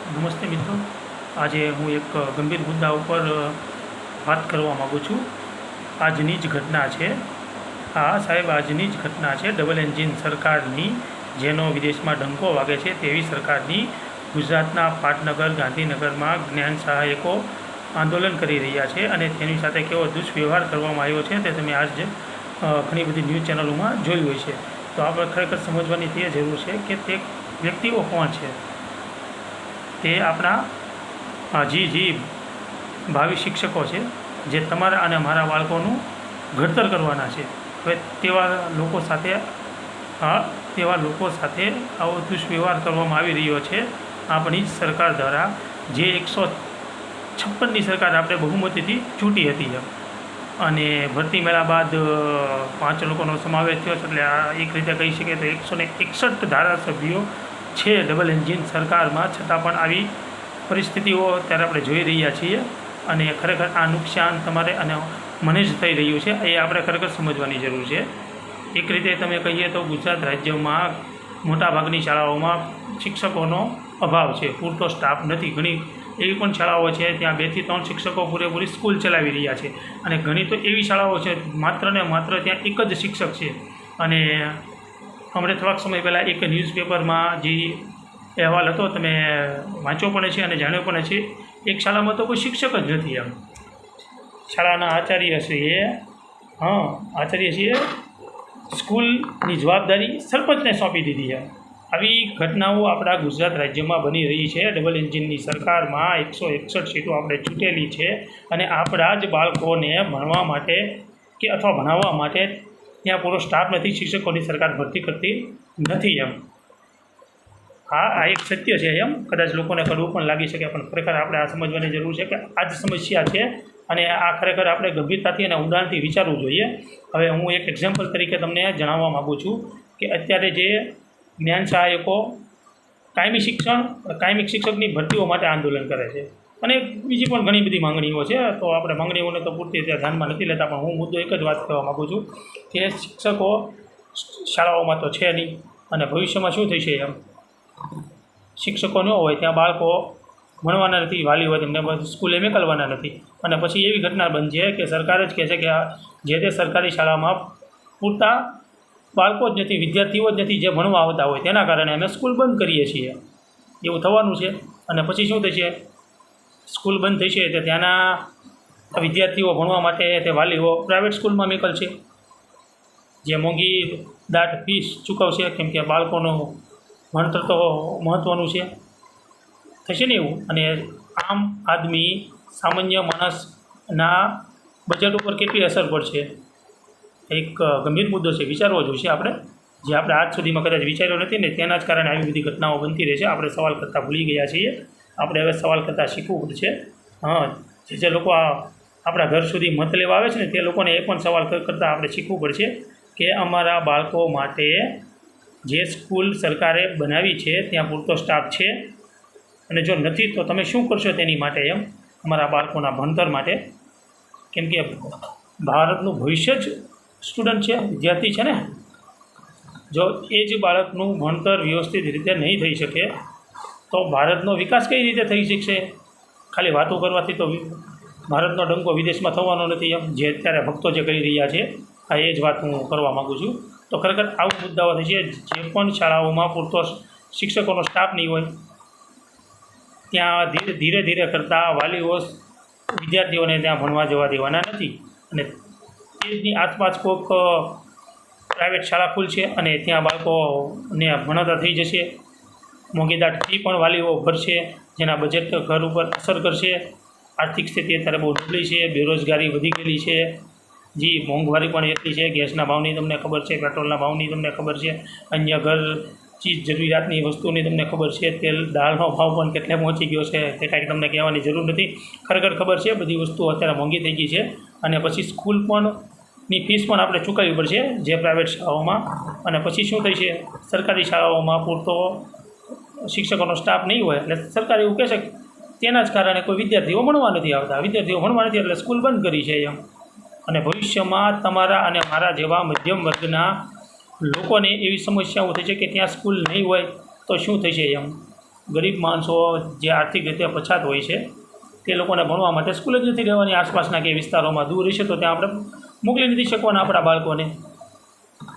નમસ્તે મિત્રો, આજે હું એક ગંભીર મુદ્દા ઉપર વાત કરવા માગું છું. આજની જ ઘટના છે. સાહેબ, આજની જ ઘટના છે ડબલ એન્જિન સરકારની, જેનો વિદેશમાં ડંકો વાગે છે તેવી સરકારની. ગુજરાતના પાટનગર ગાંધીનગરમાં જ્ઞાન સહાયકો આંદોલન કરી રહ્યા છે અને તેની સાથે કેવો દુષ્વ્યવહાર કરવામાં આવ્યો છે તે તમે આજ ઘણી બધી ન્યૂઝ ચેનલોમાં જોયું હોય છે. તો આપણે ખરેખર સમજવાની તે જરૂર છે કે તે વ્યક્તિઓ કોણ છે. તે આપણા જી ભાવિ શિક્ષકો છે, જે તમારા અને મારા બાળકોનું ઘડતર કરવાના છે. હવે તેવા લોકો સાથે આવો દુષ્વ્યવહાર કરવામાં આવી રહ્યો છે આપણી જ સરકાર દ્વારા, જે 156ની સરકાર આપણે બહુમતીથી ચૂંટી હતી અને ભરતી મેળા બાદ 5 લોકોનો સમાવેશ થયો છે. એટલે આ એક રીતે કહી શકીએ તો 161 ધારાસભ્યો છે ડબલ એન્જિન સરકારમાં, છતાં પણ આવી પરિસ્થિતિઓ અત્યારે આપણે જોઈ રહ્યા છીએ અને ખરેખર આ નુકસાન તમારે અને મને જ થઈ રહ્યું છે. એ આપણે ખરેખર સમજવાની જરૂર છે. એક રીતે તમે કહીએ તો ગુજરાત રાજ્યમાં મોટાભાગની શાળાઓમાં શિક્ષકોનો અભાવ છે, પૂરતો સ્ટાફ નથી. ઘણી એવી પણ શાળાઓ છે ત્યાં 2 થી 3 શિક્ષકો પૂરેપૂરી સ્કૂલ ચલાવી રહ્યા છે અને ઘણી તો એવી શાળાઓ છે માત્ર ને માત્ર ત્યાં એક જ શિક્ષક છે. અને હમણાં થોડાક સમય પહેલાં એક ન્યૂઝપેપરમાં જે અહેવાલ હતો તમે વાંચ્યો પણ છે અને જાણ્યો પણ છે. એક શાળામાં તો કોઈ શિક્ષક જ નથી. શાળાના આચાર્યશ્રીએ સ્કૂલની જવાબદારી સરપંચને સોંપી દીધી છે. આવી ઘટનાઓ આપણા ગુજરાત રાજ્યમાં બની રહી છે. ડબલ એન્જિનની સરકારમાં 161 સીટો આપણે ચૂંટેલી છે અને આપણા જ બાળકોને ભણવા માટે કે અથવા ભણાવવા માટે ત્યાં પૂરો સ્ટાફ નથી. શિક્ષકોની સરકાર ભરતી કરતી નથી. આ એક સત્ય છે. કદાચ લોકોને કડવું પણ લાગી શકે, પણ ખરેખર આપણે આ સમજવાની જરૂર છે કે આ જ સમસ્યા છે અને આ ખરેખર આપણે ગંભીરતાથી અને ઊંડાણથી વિચારવું જોઈએ. હવે હું એક એક્ઝામ્પલ તરીકે તમને જણાવવા માગું છું કે અત્યારે જે જ્ઞાન સહાયકો કાયમી શિક્ષકની ભરતીઓ માટે આંદોલન કરે છે અને બીજી પણ ઘણી બધી માંગણીઓ છે. તો આપણે માંગણીઓને તો પૂરતી રીતે ધ્યાનમાં નથી લેતા, પણ હું મુદ્દો એક જ વાત કહેવા માગું છું કે શિક્ષકો શાળાઓમાં તો છે નહીં અને ભવિષ્યમાં શું થશે. શિક્ષકો ન હોય ત્યાં બાળકો ભણવાના નથી, વાલી હોય તેમને સ્કૂલે મોકલવાના નથી અને પછી એવી ઘટના બનશે કે સરકાર જ કહે છે કે જે તે સરકારી શાળામાં પૂરતા બાળકો જ નથી, વિદ્યાર્થીઓ જ નથી જે ભણવા આવતા હોય, તેના કારણે અમે સ્કૂલ બંધ કરીએ છીએ. એવું થવાનું છે અને પછી શું થશે, સ્કૂલ બંધ થશે તો ત્યાંના વિદ્યાર્થીઓ ભણવા માટે તે વાલીઓ પ્રાઇવેટ સ્કૂલમાં મોકલશે, જે મોંઘી દાટ ફીસ ચૂકવશે, કેમ કે બાળકોનું ભણતર તો મહત્ત્વનું છે. થશે ને એવું. અને આમ આદમી સામાન્ય માણસના બજેટ ઉપર કેટલી અસર પડશે. એક ગંભીર મુદ્દો છે, વિચારવો જોઈશે આપણે, જે આપણે આજ સુધીમાં કદાચ વિચાર્યો નથી ને તેના જ કારણે આવી બધી ઘટનાઓ બનતી રહે છે. આપણે સવાલ કરતાં ભૂલી ગયા છીએ. આપણે હવે સવાલ કરતાં શીખવું પડશે. જે લોકો આપણા ઘર સુધી મત લેવા આવે છે ને તે લોકોને એ પણ સવાલ કરતાં આપણે શીખવું પડશે કે અમારા બાળકો માટે જે સ્કૂલ સરકારે બનાવી છે ત્યાં પૂરતો સ્ટાફ છે અને જો નથી તો તમે શું કરશો તેની માટે, અમારા બાળકોના ભણતર માટે. કેમ કે ભારતનું ભવિષ્ય જ સ્ટુડન્ટ છે, વિદ્યાર્થી છે ને. જો એ જ બાળકનું ભણતર વ્યવસ્થિત રીતે નહીં થઈ શકે તો ભારતનો વિકાસ કઈ રીતે થઈ શકશે. ખાલી વાતો કરવાથી તો ભારતનો ડંકો વિદેશમાં થવાનો નથી. જે અત્યારે ભક્તો જે કરી રહ્યા છે એ જ વાત હું કરવા માગું છું. તો ખરેખર આવું મુદ્દાઓ થશે. જે પણ શાળાઓમાં પૂરતો શિક્ષકોનો સ્ટાફ નહીં હોય ત્યાં ધીરે ધીરે કરતાં વાલીઓ વિદ્યાર્થીઓને ત્યાં ભણવા જવા દેવાના નથી અને એની આસપાસ કોઈક પ્રાઇવેટ શાળા ખુલશે અને ત્યાં બાળકોને ભણાવતા થઈ જશે. મોંઘીદાટ ફી પણ વાલીઓ ભરશે, જેના બજેટ ઘર ઉપર અસર કરશે. આર્થિક સ્થિતિ અત્યારે બહુ નબળી છે, બેરોજગારી વધી ગયેલી છે, મોંઘવારી પણ એટલી છે. ગેસના ભાવની તમને ખબર છે, પેટ્રોલના ભાવની તમને ખબર છે, અન્ય ઘર ચીજ જરૂરિયાતની વસ્તુની તમને ખબર છે, તેલ દાળનો ભાવ પણ કેટલે પહોંચી ગયો છે તે કાંઈક તમને કહેવાની જરૂર નથી. ખરેખર ખબર છે બધી વસ્તુઓ અત્યારે મોંઘી થઈ ગઈ છે અને પછી સ્કૂલ પણની ફીસ પણ આપણે ચૂકવવી પડશે જે પ્રાઇવેટ શાળાઓમાં. અને પછી શું થશે, સરકારી શાળાઓમાં પૂરતો શિક્ષકોનો સ્ટાફ નહીં હોય એટલે સરકાર એવું કહેશે તેના જ કારણે કોઈ વિદ્યાર્થીઓ ભણવા નથી આવતા. વિદ્યાર્થીઓ ભણવા નથી એટલે સ્કૂલ બંધ કરી છે. અને ભવિષ્યમાં તમારા અને મારા જેવા મધ્યમ વર્ગના લોકોને એવી સમસ્યાઓ થઈ છે કે ત્યાં સ્કૂલ નહીં હોય તો શું થશે. ગરીબ માણસો જે આર્થિક રીતે પછાત હોય છે તે લોકોને ભણવા માટે સ્કૂલ જ નથી રહેવાની, આસપાસના કે વિસ્તારોમાં દૂર રહેશે તો ત્યાં આપણે મોકલી નથી શકવાના આપણા બાળકોને.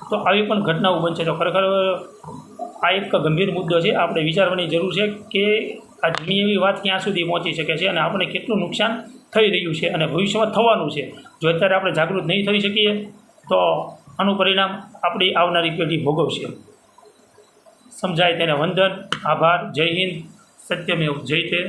તો આવી પણ ઘટનાઓ બનશે. તો ખરેખર આ એક ગંભીર મુદ્દો છે. આપણે વિચારવાની જરૂર છે કે આ જૂની એવી વાત ક્યાં સુધી પહોંચી શકે છે અને આપણે કેટલું નુકસાન થઈ રહ્યું છે અને ભવિષ્યમાં થવાનું છે. જો અત્યારે આપણે જાગૃત નહીં થઈ શકીએ તો આનું પરિણામ આપણી આવનારી પેઢી ભોગવશે. સમજાય તેને વંદન, આભાર. જય હિન્દ, સત્યમેવ જયતે.